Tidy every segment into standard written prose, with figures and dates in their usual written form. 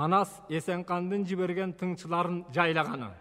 Манас Эсенкандын жиберген тыңчыларын жайлаганы.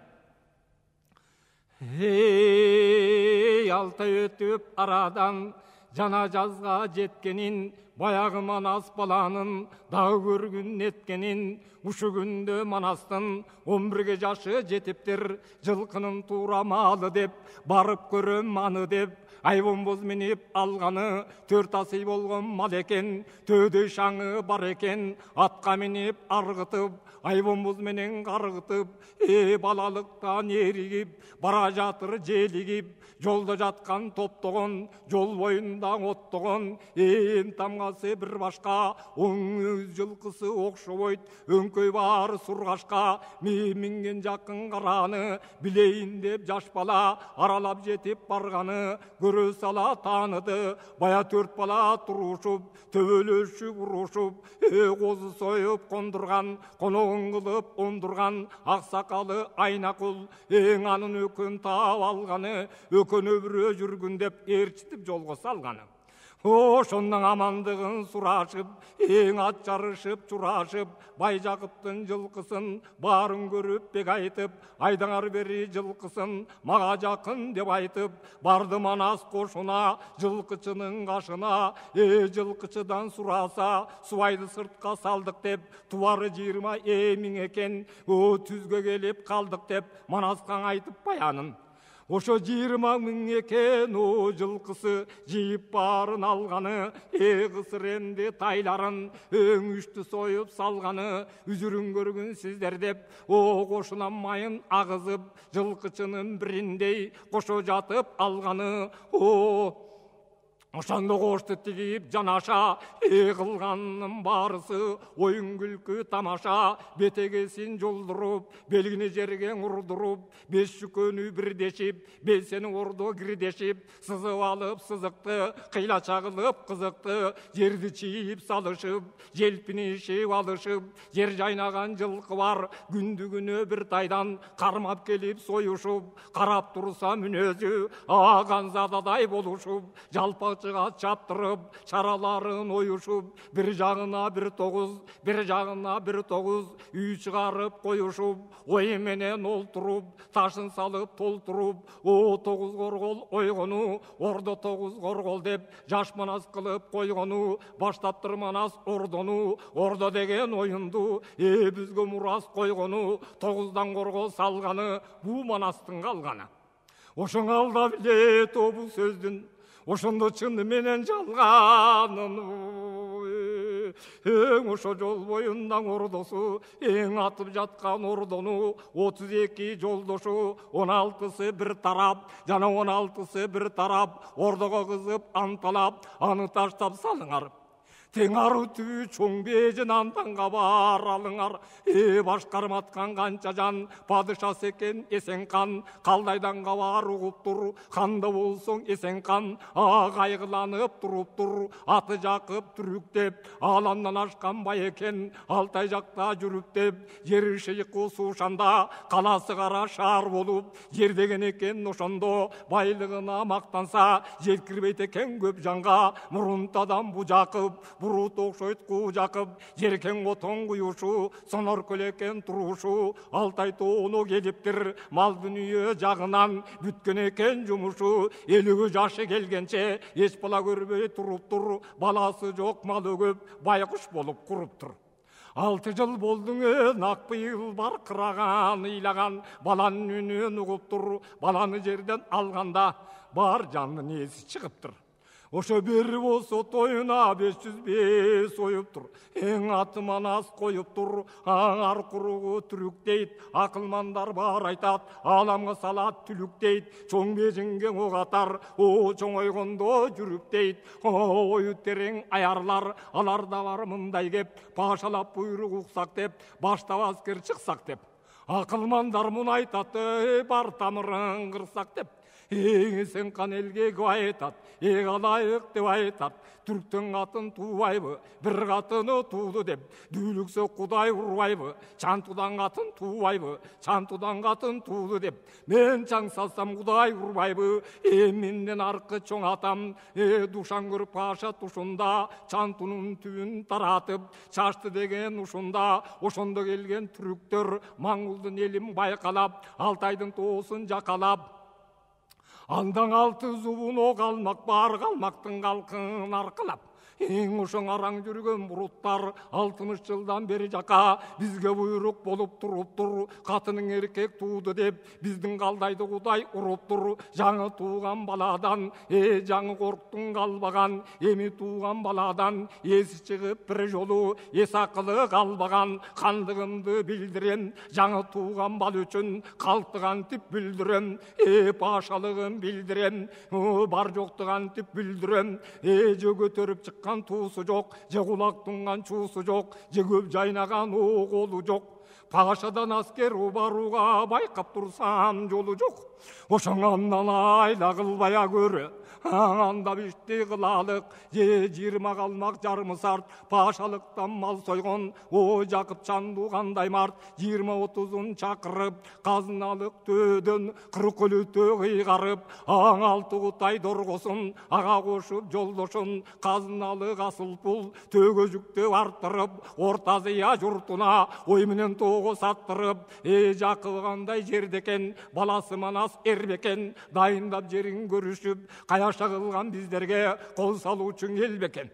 Эй, алтай өтүп арадан жана жазга жеткенин, баягы Манас баланын дагы көргүн эткенин, ушу күндө Манастын 11 жашы жетиптир, жылкынын туура маалы деп, барып көрөм аны деп, айбонбоз минип алганы, 4 асый болгон мал экен, төөдө шаңы бар экен, атка минип аргытып, айбонбоз менен каргытып, балалыктан эригип, бара жатыр желигип, жолдо жаткан топтогон, жол боюнда оттогон, тамгасы бир башка, 10 жылкысы окшобойт, өңкөй баары сургашка, минген жакын караны, билейин деп жаш бала, аралап жетип барганы, көрө сала тааныды, бая 4 бала турушуп, төбөлөшүп урушуп, козу союп кондурган, коногун кылып ондурган, аксакалы Айнакул, анын өкөн таап алганы, өкөнө бирөө жүргүн деп ээрчитип жолго салганы. Ошондун амандыгын сурашып, ат жарышып, чурашып, Байжакыптын жылкысын баарын көрүп бек айтып, айдаңар бери жылкысын мага жакын деп айтып, барды Манас кошуна, жылкычынын кашына, жылкычыдан сураса, субайды сыртка салдык деп, тубары 20 миң экен, түзгө келип калдык деп, Манаска айтып баянын. Ошо 20 миң экен, жылкысы жийип баарын алганы, кысыр энди тайларын өңүштү союп салганы, үзүрүн көргүн сиздер деп, кошунан майын агызып, жылкычынын бириндей кошо жатып алганы, ошондо кошту тигип жанаша, кылганын баарысы оюн күлкү тамаша, бетегесин жолдуруп, белгини жерге урдуруп, 5 шүкөнү бирдешип, белсени ордо кирдешип, сызып алып сызыкты, кыйла чагылып кызыкты, жерди чийип салышып, желпинишип алышып, жер жайнаган жылкы бар, күндүгүнө бир тайдан кармап келип союшуп, карап турса мүнөзү аганзададай болушуп, жалпа чаптырып, чараларын оюшуп, бир жагына бир тогуз, үй чыгарып коюшуп, ой менен олтуруп, ташын салып толтуруп, 9 коргол ойгону, ордо 9 коргол деп, жаш Манас кылып койгону, баштаптыр Манас ордону, ордо деген оюнду, бизге мурас койгону, 9дан коргол салганы, бул Манастын калганы. Ошоң алда билет бул сөздүн, ошондо чыны менен жалганын, ошо жол боюндан ордосу, атып жаткан ордону, 32 жолдошу, 16сы бир тарап, жана 16сы бир тарап, ордого кызып анталап, аны таштап салыңар. Тең ару түбү чоң бежин антанга бар алыңар, башкарматкан канча жан, падышасы экен Эсенкан, калдайданга бар угуптур, ханда болсоң Эсенкан, кайгыланып туруптур, аты Жакып түрүктеп, аламдан ашкан бай экен, Алтай жакта жүрүп деп, жери шыйкы суушанда, каласы кара шаар болуп, жер деген экен ошондо, байлыгына мактанса, жеткирбейт экен көп жанга, мурунтадан бу Жакып, бурут окшойт куу Жакып, жеркен котон куюшу, сонор көлекен турушу, Алтай тоону келиптир, мал дүнүйө жагынан, бүткөн экен жумушу, 50 жашы келгенче, эч бала көрбөй туруптур, баласы жок малы көп, байкуш болуп куруптур. 6 жыл болдуң ак быйыл баркыраган, ыйлаган, баланын үнүн угуптур, баланы жерден алганда, бар жандын эси чыгыптыр. Ошо бери болсо тоюна 505 оюптур, аты Манас коюптур, аңар куругу түрүк дейт, акылмандар бар айтат, аламга салат түлүк дейт, чоң бежинге ок атар, чоң ойгондо жүрүп дейт, ою терең аярлар, аларда бар мындай кеп, пашалап буйрук уксак деп, баштап аскер чыксак деп. Акылмандар муну айтат, бар тамырын кырсак деп. Сен қан елге айтат, алайық деп айтат. Түріктің қатын туайбы, бір қатыны туды деп. Дүйіліксе құдай ұрвайбы, чантудан қатын туайбы, чантудан қатын туды деп. Мен чаң салсам құдай ұрвайбы, менден арқы чоң атам. Душан көріп паша тұшында, чантунun түйін таратып, шашты деген ұшында. Ошонда келген түріктер, маңғұлдың елім байқалап, Алтайдың тосын жақалап. Андан алты зуын оғалмақ, бар қалмақтың қалқын арқылап. Ең ұшың араң жүрген бұруттар 60 жылдан бері жақа бізге бұйрық болып тұрып тұр. Қатының еркек туды деп біздің қалдайды құдай ұрып тұр. Жаңы туған баладан, жаңы қорықтың қалбаған, емі туған баладан есі шығып бір жолу, ес ақылы қалбаған. Қандығымды білдірем, жаңы туған бал үшін қалтыған тіп білдірем. Пашалығым білдірем, бар жоқтыған тіп білдірем. Жөгі төріп шыққан туысы жоқ, же құлақ тұнған чуысы жоқ, же көп жайнаған оғолу жоқ. Пашадан аскер баруға байқап тұрсам жолу жоқ. Ошаңаннан айла қылбая көрі, анда бішті қылалық, же 20 қалмақ жарымы сарт. Пашалықтан мал сойғын, о жақып чанду қандай март. 20-30-ын чақырып, қазыналық төдін 40 өлі төғи қарып. Алты құтай дорғысын, аға қошып жолдошын. Қазыналық асыл пұл, төгі жүкті арттырып, ортазия жұртына ойменен тоғы саттырып. Жақылғандай жердекен, баласы манас ербекен. Дайындап жерін көрішіп, қаяша қылған біздерге қол салу үшін елбекен.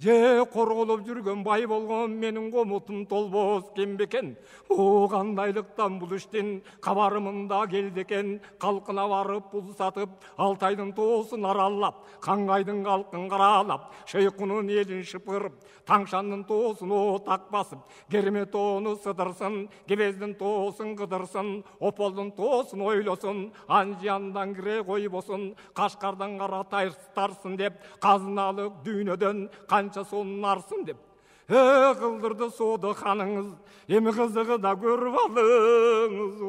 Же қорғылып жүрген бай болған менің қомытым толбос кембекен. О қандайлықтан бұл іштен қабарымында келдекен. Қалқына барып бұл сатып, Алтайдың тосын аралап, Қаңғайдың қалқын қаралап, Шейқұнын елін шыпырып, Таңшанның тосын отақ басып, Керме тоны сыдырсын, Кебездің тосын қыдырсын, Ополдың тосын ойлосын, Анжияндан кіре қой босын, Қашқардан қара тарсын деп, қазыналық дүйнеден қанша сонын арсын деп. Қылдырды соды қаныңыз, емі қызығы да көріп алыңыз.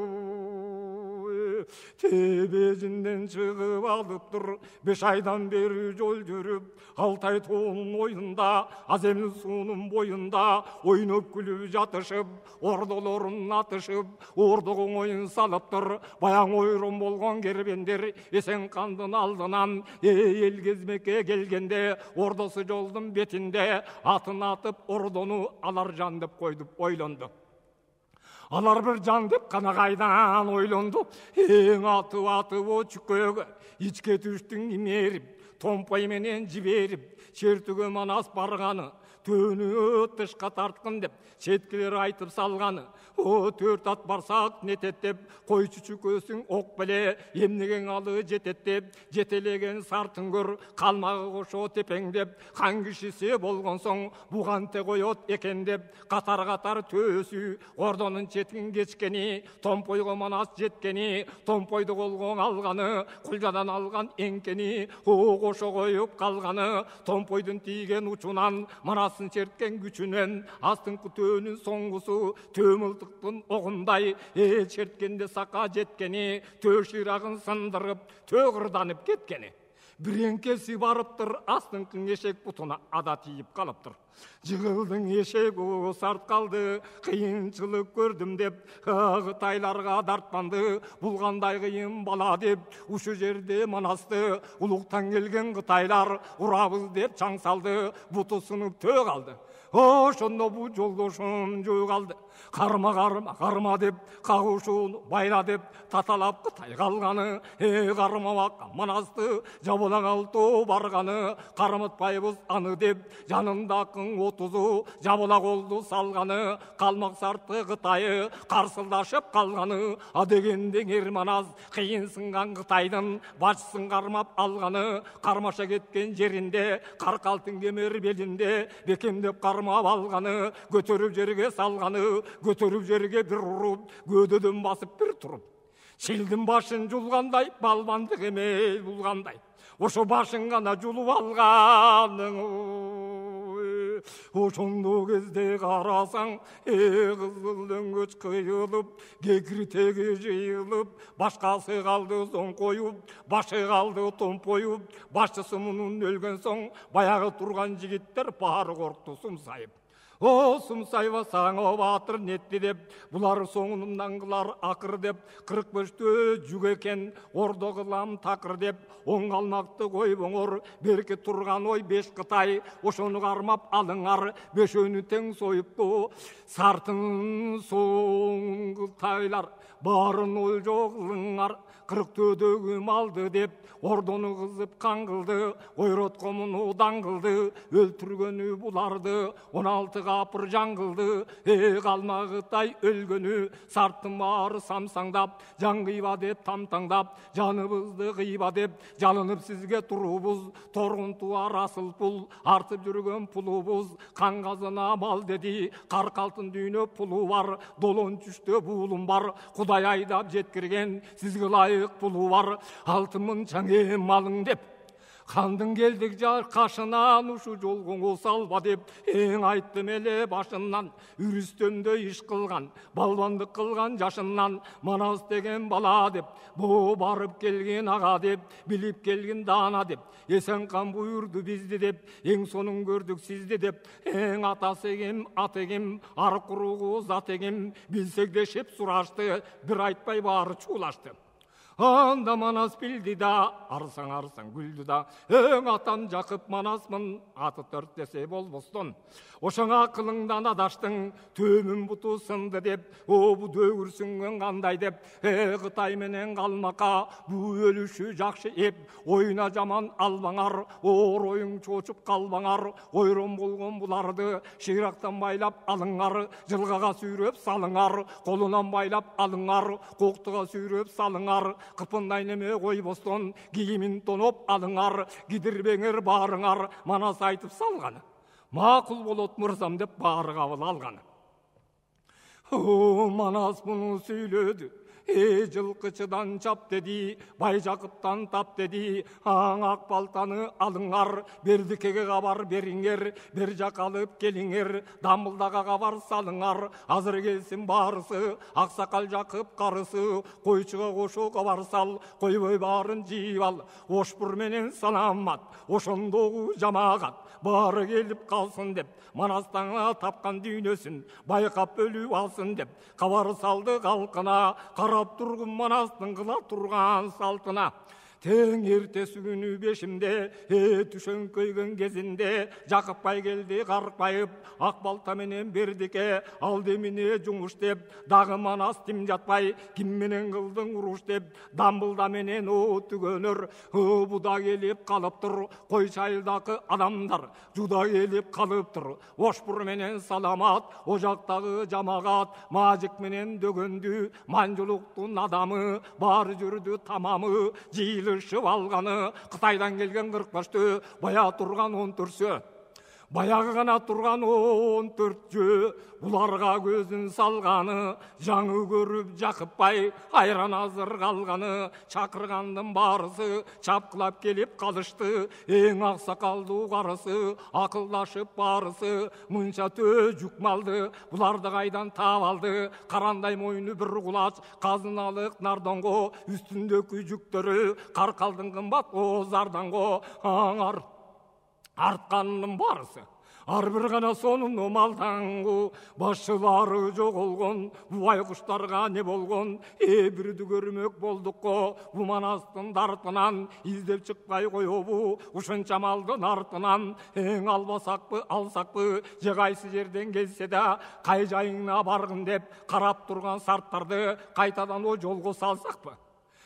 Тебезінден шығып алып тұр, 5 айдан бері жол жүріп. Алтай тоғының ойында, аземін суының бойында, ойнып күліп жатышып, ордоларын атышып, ордығың ойын салып тұр. Баяң ойрын болған кербендер, есен қандың алдынан, ел кезмекке келгенде, ордасы жолдың бетінде, атын атып ордоны алар жан деп қойдып ойланды. Алар бір жан деп қана қайдан ойланды. Ең аты өчіккөгі, ичке түштің имеріп, томпай менен жіберіп, шертігі манас барғаны, төні тышқа тартқын деп, шеткілер айтып салғаны. О, 4 ат барсақ нететтеп, қойшы чүкөсің оқ біле, емнеген алы жететтеп, жетелеген сартын көр, қалмағы қошо тепеңдеп, қан кішісі болған соң, бұған те қойот екен деп, қатар-қатар төсі, ордонын четін кечкені, томпойғы манас жеткені, томпойды қолғың алғаны, құлжадан алған енкені, о, қошо қойып қалғаны, томпойдың тиген ұчынан, манасын черткен күчінен, астың күтөнің соңғысы, төмілтіктің оғындай, черткенде сақа жеткені, төшірағын сындырып, төгірданып кеткені. Біренкесі барыптыр, астыңқын ешек бұтына ада тиіп қалыптыр. Жығылдың ешек сарт қалды, қиыншылық көрдім деп, Қытайларға дартпанды, бұлғандай қиын бала деп, ұшы жерде манасты, ұлықтан келген Қытайлар, ұрабыз деп чаң салды, бұты сынып төг алды. Ошондо бу жолдошум жоғалды. Қарма деп, қағушуын байла деп, таталап Қытай қалғаны. Қармабаққа манасты, жабыла қалты барғаны. Қармытпайбыз аны деп, жанындақын 30-ы, жабыла қолды салғаны. Қалмақ сарты Қытайы, қарсылдашып қалғаны. Адегенде ерманаз, қиын сынған Қытайдың, башысын қармап алғаны. Қармаша кеткен жерінде, қарқалтын кемер белінде, бекемдеп қармап алғаны. Көтеріп жерге салғаны, көтеріп жерге бір ұрып, көдеден басып бір тұрып. Шелдің башын жұлғандай, балбандық емей бұлғандай. Ошо башын ғана жұлып алғаның. ошондо кезде карасаң кызыл дөңгөч кыйылып кекиртеги жыйылып башкасы калды соңкоюп башы калды томпоюп башчысы мунун өлгөн соң баягы турган жигиттер баары коркту сумсайып. О сумсайба саңа батыр нетти деп булар соңунан кылар акыр деп 45тө жүк экен ордо кылам такыр деп оң калмакты койбоңор берки турган ой 5 кытай ошону кармап алыңар бешөөнү тең союпту сартын соң кытайлар баарын олжо кылыңар 44дөгү малды деп ордону кызып кан кылды ойроткомуну дан кылды өлтүргөнү буларды 16 капыр жан кылды калмагытай өлгөнү сарттын баары самсаңдап жан кыйба деп тамтаңдап жаныбызды кыйба деп жалынып сизге турубуз торгун туар асыл пул артып жүргөн пулубуз кан казына мал деди карк алтын дүйнө пулу бар долон түштө буулум бар кудай айдап жеткирген сизге лайык пулу бар 6 мың чаңе малың деп Хандың келдік жар қашынан ушу жолгоңо салба деп эң айттым эле башынан үрүстөмдө иш кылган балбандык кылган жашынан манас деген бала деп бо барып келген ага деп билип келген даана деп эсен кан буйурду бизди деп эң сонун көрдүк сизди деп эң атасы ким аты ким ар куругу зат ким билсек дешип сурашты бир айтпай баары чуулашты. Анда манас билди да, арсаң күлді да, эң атам Жақып манасмын, аты 4 десе болбостон. Ошоңа акылыңдан адаштың, төмүн буту сынды деп, о бу дөгүрсүнгөн кандай деп, Кытай менен калмака, бу өлүшү жакшы эп, оюна жаман албаңар, оор оюң чочуп калбаңар, ойрон болгон буларды шыйрактан байлап алыңар, жылгага сүйрөп салыңар, колунан байлап алыңар, коктуга сүйрөп салыңар, кыпындай неме койбостон кийимин тоноп алыңар, кидирбеңер баарыңар, манас айтып салганы. Макул болот мырзам деп баары кабыл алганы. Манас муну сүйлөдү. Жылкычыдан чап деди, Бай Жақыптан тап деди, аң ак балтаны алыңар, Бердикеге кабар бериңер, бер жак алып келиңер, Дамбылдага кабар салыңар, азыр келсин баарысы, Аксакал Жақып карысы, койчуга кошо кабар сал, койбой баарын жыйып ал, Ошпур менен саламат, ошондогу жамагат, баары келип калсын деп, Манастаңа тапкан дүйнөсүн, байкап өлүп алсын деп, кабар салды калкына, карап тургун манастын кыла турган салтына. Тең эртеси күнү бешимде, түшөңкөйгөн кезинде, Жақыпбай келди каркайып, ак балта менен Бердике, ал демине жумуш деп, дагы манас тим жатпай, ким менен кылдың уруш деп, Дамбылда менен о түгөнөр, буда келип калыптыр, кой чайылдагы адамдар, жуда келип калыптыр, Ошпур менен саламат, о жактагы жамагат, Мажик менен дөгөндү, Манжулуктун адамы, баары жүрдү тамамы, жыйылышып алганы, Кытайдан келген 45тө, бая турган 14сө. Баягы гана турган 14жө, буларга көзүн салганы, жаңы көрүп Жақыпбай, айран азыр калганы, чакыргандын баарысы, чапкылап келип калышты, эң аксакалдуу карысы, акылдашып баарысы, мынча жүк малды, буларды кайдан таап алды, карандай мойну бир кулач, казыналык нардонго, үстүндөгү жүктөрү, каркалдын кымбат озарданго, аңар артканын баарысы. Ар бир гана сонун малдаңгу, башылары жоголгон, бубай куштарга не болгон, бирди көрмөк болдукко, бу манастын дартынан издеп чыкпай коебу, ушунча малдын артынан, эң албасакпы, алсакпы, же кайсы жерден келсе да, кай жайыңна баргын деп, карап турган сарттарды кайтадан о жолго салсакпы?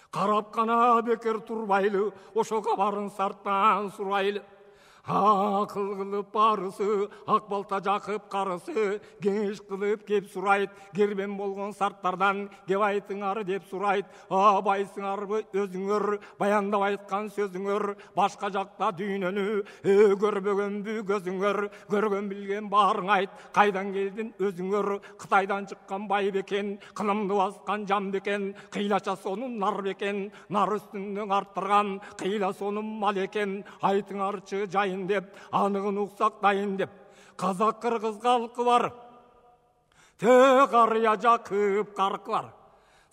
Карап гана бекер турбайлы, ошо кабарын сарттан сурайлы. Акыл кылып баарысы, ак балта Жақып карысы, кеңеш кылып кеп сурайт, кербен болгон сарттардан кеп айтыңар деп сурайт. Байсыңарбы өзүңөр, баяндап айткан сөзүңөр, башка жакта дүйнөнү, көрбөгөнбү көзүңөр, көргөн билген баарың айт, кайдан келдин өзүңөр, Кытайдан чыккан бай бекен, кылымды баскан жан бекен, кыйлача сонун нар бекен, нар үстүнөн арттырган, кыйла сонун мал экен, айтыңарчы жайын деп, анығын ұқсақ дайын деп, Қазақ қырғыз халқы бар, қария жақып қарқы бар.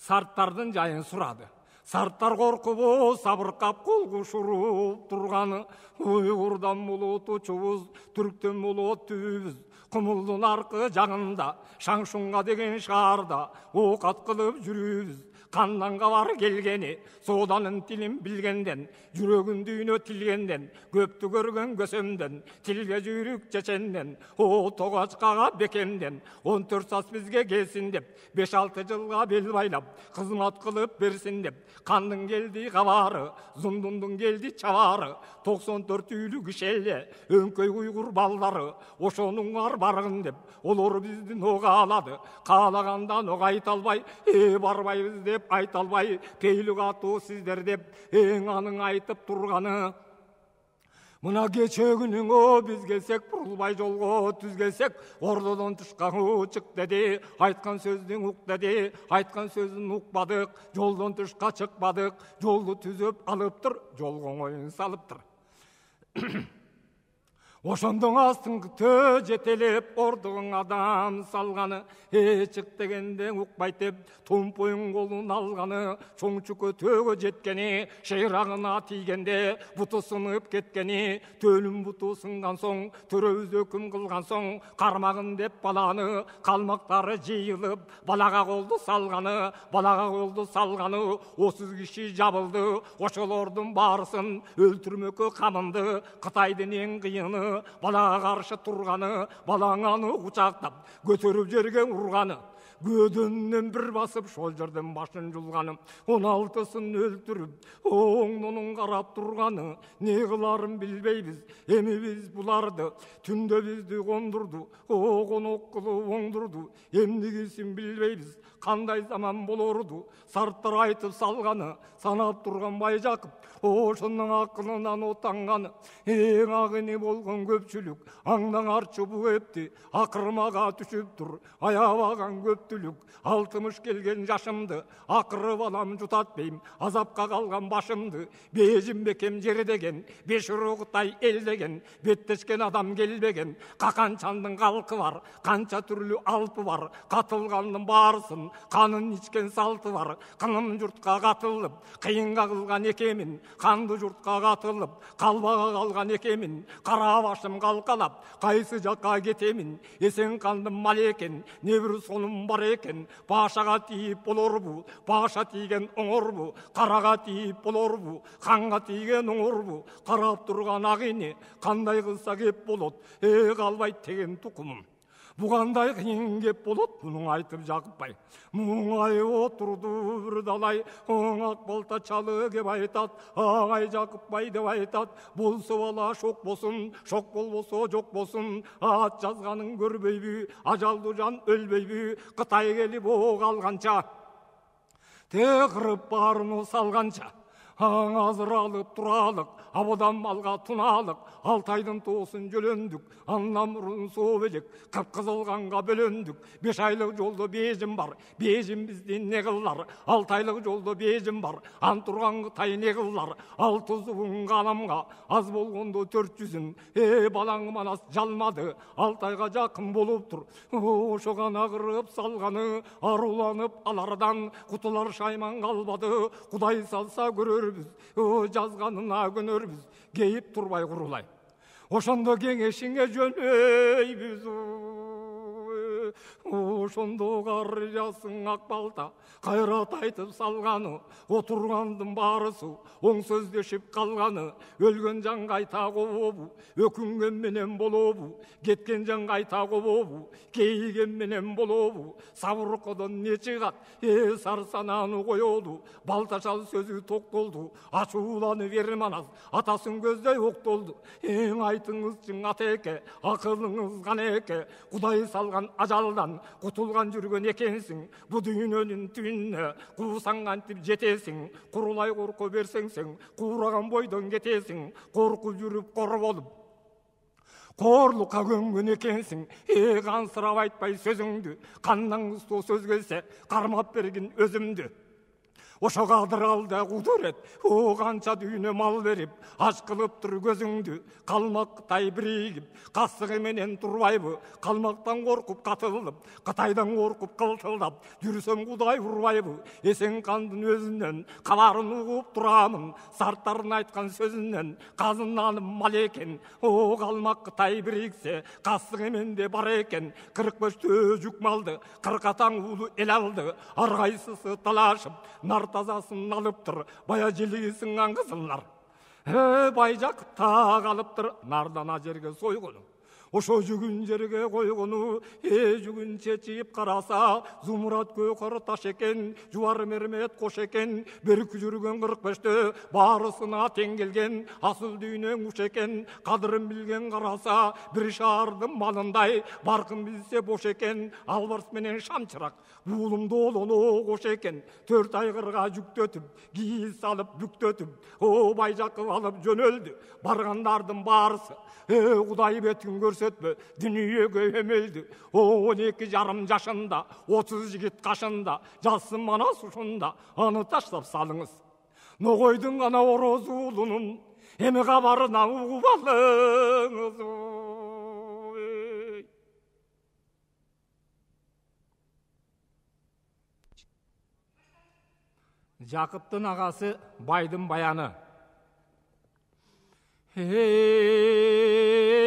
Сарттардың жайын сұрады. Сарттар қорқып, сабырқап қол қушырып тұрғаны. Ұйғырдан мұлыт ұчуыз, түріктен мұлыт түбіз. Құмылдың арқы жағында, шаңшұңға деген шарда, оқат қылып жүрібіз. Қанданға бар келгені, соданын тілін білгенден, жүрегін дүйіне тілгенден, көпті көрген көсемден, тілге жүйрік чеченден, тоғашқаға бекемден, 14 сас бізге келсін деп, 5-6 жылға бел байлап, қызмат қылып берсін деп, қандың келді қабары, зұндұндың келді чавары, 94 үйлі кішелі, өңкөй ұйғыр балдары, ошоның бар барғын деп, олар біздің оға алады, қалағандан оға айталбай, барбайбыз деп айталбай, пейлік ату сіздер деп, аның айтып тұрғаны. Мына кечегінің біз келсек, бұрылбай жолға түз келсек, ордадан тұшқаны шық деді, айтқан сөздің ұқ деді, айтқан сөзін ұқпадық, жолдан тұшқа шықпадық, жолды түзіп алып тұр, жолға ойын салып тұр. Ошондың астың жетелеп, ордығың адам салғаны, чық дегенде ұқпайтып, томпойың қолын алғаны, чоңчүкө төгі жеткені, шейрағына тигенде, бұты сынып кеткені, төлім бұты сынған соң, төрөз өкім қылған соң, қармағын деп баланы, қалмақтары жиылып, балаға қолды салғаны, 30 киши жабылды, ошолордың барысын, өлтірмөкө қамынды, Қытайдың ең қиыны, балаға қаршы тұрғаны, балаңаны құшақтап, көтеріп жерге ұрғаны. Көдөннен бір басып, шол жерден башын жұлғаны, 16-сын өлтіріп, оңнының қарап тұрғаны, не қыларын білбейбіз, емі біз бұларды, түнде бізді қондырды, қонық қылып оңдырды, емнігесін білбейбіз, қандай заман болорды, сарттар айтып салғаны, санап тұрған бай Жақып, ошының ақылынан отанғаны, ең ағыны болған көпшілік, аңдан арчы бұ епті, ақырмаға түшіп тұр, аябаған көптілік, 60 келген жашымды, ақыры балам жұтатпейм, азапқа қалған башымды, бежім бекем жер деген, беш ұрғытай ел деген, беттешкен адам келбеген, қақанчандың қалқы бар, қанша түрлі алпы бар, қатылғанның барысын, қанын ішкен салты бар, қыным жұртқа қатылып, қиынға қылған екемін, қанды жұртқа қатылып, қалбаға қалған екемін, қара башым қалқалап, қайсы жаққа кетемін, есен қандым мал екен, небір соным бар екен, башаға тиіп болор бұ, баша тиген оңыр бұ, қараға тиіп болор бұ, қанға тиген оңыр бұ, қарап тұрған ағыны, қандай қылса кеп болот, қалбай теген тұқымым. Бұғандай қиын кеп болот, бұның айтып Жақыпбай. Мұңай отырды бір далай, оңақ болта чалы кеп айтат, ағай Жақыпбай деп айтат, болсы бала шоқ болсын, шоқ болбосо жоқ болсын, ат жазғанын көрбейбі, ажалды жан өлбейбі, Қытай келіп оғалғанша, теғіріп барыны салғанша, азыр алып тұралық, абодан малға тұналық, Алтайдың тосын жөлөндік, аннамұрын собелек, қып-қызылғанға бөлөндік, 5 айлық жолды бежім бар, бежім бізден не қылар, 6 айлық жолды бежім бар, антұрған Қытай не қылар, 600 ғаламға, аз болғанды 400-ін, балаңы манас жалмады, Алтайға жақын болып тұр, ошоған ағырып салғаны, аруланып алардан, құтылар шайман қалбады, Құдай салса көрербіз, жазғанына көнербіз, кейіп тұрбай құрылай. Ошондо кеңешиңе жөнөйбүз, ошондо карыясың ак балта, кайрат айтып салганы, отургандын барысы, оң сөздешип калганы, өлгөн жан кайта кобобу, өкүнген менен болобу, кеткен жан кайта кобобу, кейиген менен болобу, сабыркодон не чыгат, сарсананы коёду, балташал сөзү токтолду, ачууланып Ерманаз, атасын көздөй октолду, айтыңыз чың атеке, акылыңыз канеке, Кудай салган ажалдан кутулган жүргөн экенсиң, бу дүйнөнүн түбүнө куусаң кантип жетесиң, курулай корко берсеңсең, куураган бойдон кетесиң, коркуп жүрүп кор болуп Корлукка көнгөн экенсиң, кансырап айтпай сөзүңдү, кандан кыстуу сөз келсе, кармап бергин өзүмдү. Ошо кадыралда кудурет, о канча дүйнө мал берип, аш кылыптыр көзүңдү, калмактай биригип, касыгы менен турбайбы, калмактан коркуп катылып, Кытайдан коркуп кылтылдап, жүрсөм Кудай урбайбы, эсең кандын өзүнөн, кабарын угуп турамын, сарттардын айткан сөзүнөн, казынаным мал экен, о калмактай бириксе, касыгы менде бар экен, 45 төжүк малды, 40 атаң уулу эл алды, ар кайсысы талашып, нар тазасын алыптыр, бая желиги сыңган кызылдар. Бай жакта калыптыр, нардана жерге сойгону. Ошо жүгүн жерге койгону, жүгүн чечип караса, зумурат көкөр таш экен, жубар мермет кош экен, берки жүргөн 45-тө баарысына тең келген, асыл дүйнөң уш экен, кадырын билген караса, бир шаардын малындай, баркын билсе бош экен, албарс менен шамчырак, буулумду олоно кош экен, 4 айгырга жүктөтүп, кийиз салып бүктөтүп, о байжакып алып жөнөлдү, баргандардын баарысы. Кудай бетин көрсөтпө, дүнүйөгө өмөлдү. 12,5 жашында, 30 жигит кашында, жассын манас ушунда, аны таштап салыңыз. Ногойдун гана орозу уулунун, эми кабарына угуп алыңыз. Жакыптын агасы байдын баяны.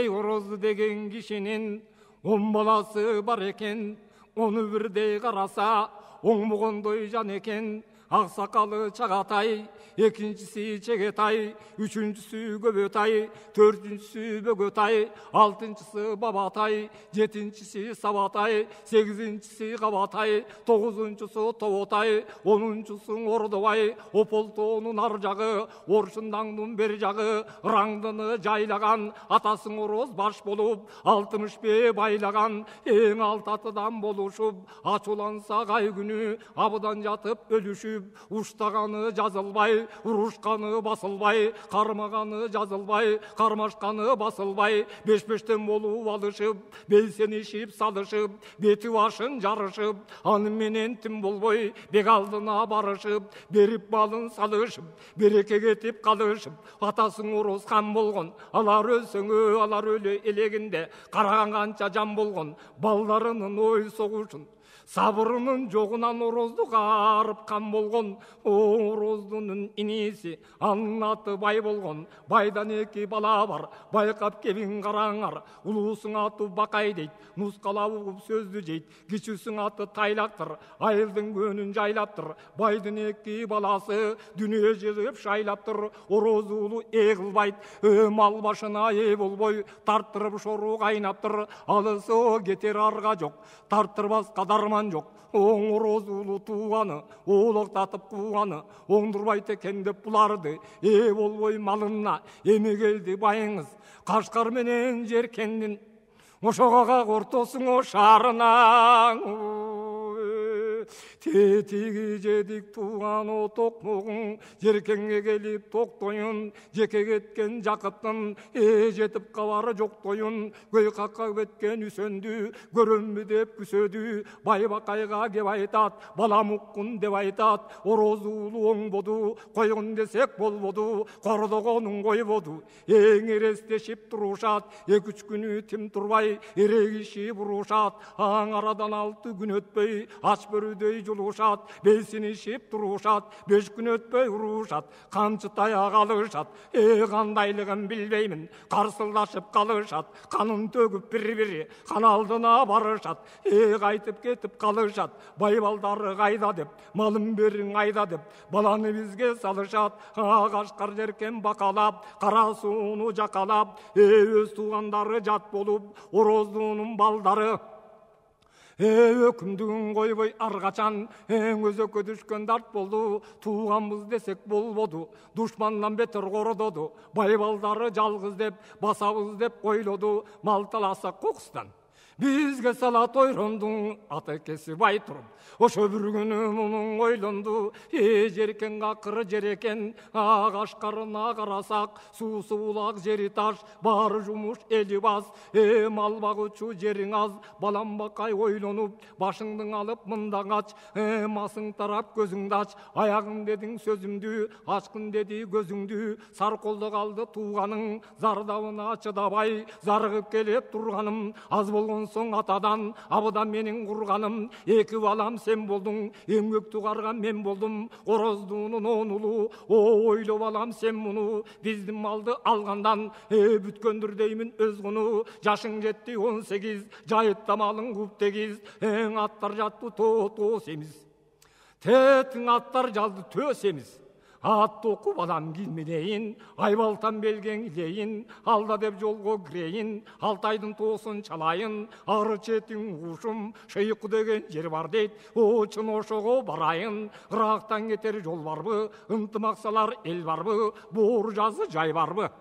Орозу деген кишинин 10 баласы бар экен, ону бирдей караса, оңмогондой жан экен. Аксакалы Чагатай, экинчиси Чегетай, үчүнчүсү Көбөтай, төртүнчүсү Бөгөтай, алтынчысы Бабатай, жетинчиси Сабатай, сегизинчиси Кабатай, тогузунчусу Тоботай, онунчусу Ордобай, Ополтоонун ар жагы, Оршундаңдын бер жагы, Ыраңдыны жайлаган, атасың ороз баш болуп, 60 байлаган, эң алтатыдан болушуп, ачууланса кай күнү, абыдан жатып өлүшүп, уштаганы жазылбай, урушканы басылбай, кармаганы жазылбай, кармашканы басылбай, беш-бештен болуп алышып, белсенишип салышып, бети башын жарышып, аны менен тим болбой, бек алдына барышып, берип балын салышып, береке кетип калышып, атасың ороз хан болгон, алар өлсөңө, алар өлө элегинде, караган канча жан болгон, балдарынын ой согушун, сабырынын жогунан орозду карып кан болгон, ороздунун иниси, анын аты бай болгон, байдан 2 бала бар, байкап кебин караңар, улуусуң аты Бакай дейт, нускалап угуп сөздү жейт, кичүүсүң аты Тайлактыр, айылдын көнүн жайлаптыр, байдын 2 баласы, дүнүйө жыгып шайлаптыр, ороз уулу кылбайт, мал башына болбой, тарттырып шору кайнаптыр, алысы кетер арга жок, тарттырбаска дарман жок, оң ороз уулу тууганы, оолоктатып кууганы, оңдурбайт экен деп буларды, болбой малына, эми келди байыңыз, Кашкар менен Жеркендин, ошого ортосуңо шаарына. Тетиги жедик тууган токмогуң, Жеркенге келип токтоюн, жеке кеткен Жакыптын, жетип кабары жоктоюн, көй какка кеткен Үсөндү, көрөмбү деп күсөдү, бай Бакайга кеп айтат, балам уккун деп айтат, ороз уулу оңбоду, койгун десек болбоду, кордогонуң койбоду, эң эрестешип турушат, 2-3 күнү тим турбай, эрегишип урушат, аң арадан 6 күн өтпөй, ач бөрүдөй жулушат, белсинишип турушат, 5 күн өтпөй урушат, камчытая калышат, кандайлыгын билбеймин, карсылдашып калышат, канын төгүп бири-бири, кан алдына барышат, кайтып кетип калышат, бай балдары кайда деп, малын бериң айда деп, баланы бизге салышат, Кашкар Жеркен бакалап, кара сууну жакалап, өз туугандары жат болуп, ороздунун балдары өкүмдүгүн койбой ар качан, өзөккө түшкөн дарт болду, тууганбыз десек болбоду, душмандан бетер корододу, бай балдары жалгыз деп, басабыз деп ойлоду, мал таласа кокустан. Бизге сала тойрондун атакеси Байтурум. Ошо бир күнү мунун ойлонду, жеркен акыры жер экен, агашкарына карасак, суусу булак жери таш, баары жумуш эли бас, мал багуучу жериң аз, балам бакай ойлонуп, башыңдың алып мындан ач, масың тарап көзүңдү ач, аягың дедиң сөзүмдү, ачкын деди көзүңдү, сар колдо калды тууганың, зардабына чыдабай, зарыгып келип турганым, аз болгон соң атадан, абыдан менин курганым, эки балам сен болдуң, эмгөктү карган мен болдум, ороздуунун онулу, ойло балам сен муну, биздин малды алгандан, бүткөндүр деймин өз куну, жашың жетти 18, жайытта малың куп тегиз, аттар жатты то семиз. Тетиң аттар жалды тө семиз. Ат току балам килмелейин, айбалтан белген илейин, алда деп жолго кирейин, Алтайдын тоосун чалайын, ары четиң ушум, шыйык деген жер бар дейт, чын ошого барайын, Ырактан кетер жол барбы, ынтымак салар эл барбы, боор жазы жай барбы?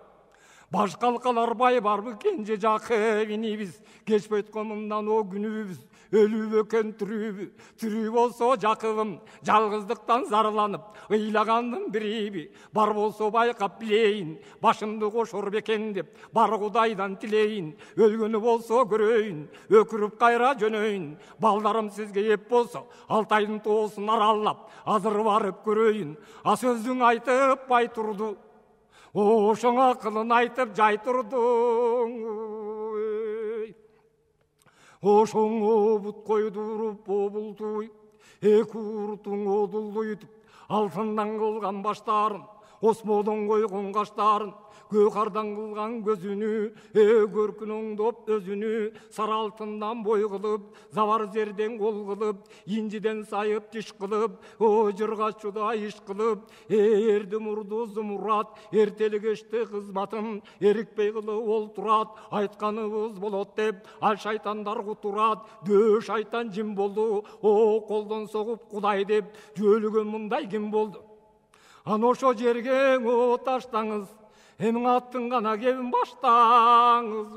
Башкалкалар бай барбы, кенже жакы бинибиз, кечпей өткөн мындан о күнүбүз, өлүп өкен түрүү болсо жакыбым, жалгыздыктан зарланып, ыйлагандын бириби, бар болсо байкап билейин, башымды кошор бекен деп, бар Кудайдан тилейин, өлгөнү болсо көрөйүн, өкүрүп кайра жөнөйүн, балдарым сизге эп болсо, Алтайдын тоосун аралап, азыр барып көрөйүн, сөзүң айтып Байтурду, ошоң акылын айтып жай турдуң, ошоңо бут койдуруп болтуй, эки урутуң одулдуйтуп, алтындан кылган баштарын, осмодон койгон каштарын, көкардан кылган көзүнү, көркүн оңдоп өзүнү, сары алтындан бой кылып, забар жерден кол кылып, инжиден сайып тиш кылып, жыргачуда иш кылып, эрди мурду зумурат, эртели кечти кызматын, эрикпей кылып олтурат, айтканыбыз болот деп, ал шайтандар кутурат, дөө шайтан жин болду, колдон согуп Кудай деп, жөлүгөн мындай ким болду? Аны ошо жерге таштаңыз, эмиң аттың гана кебин баштаңыз.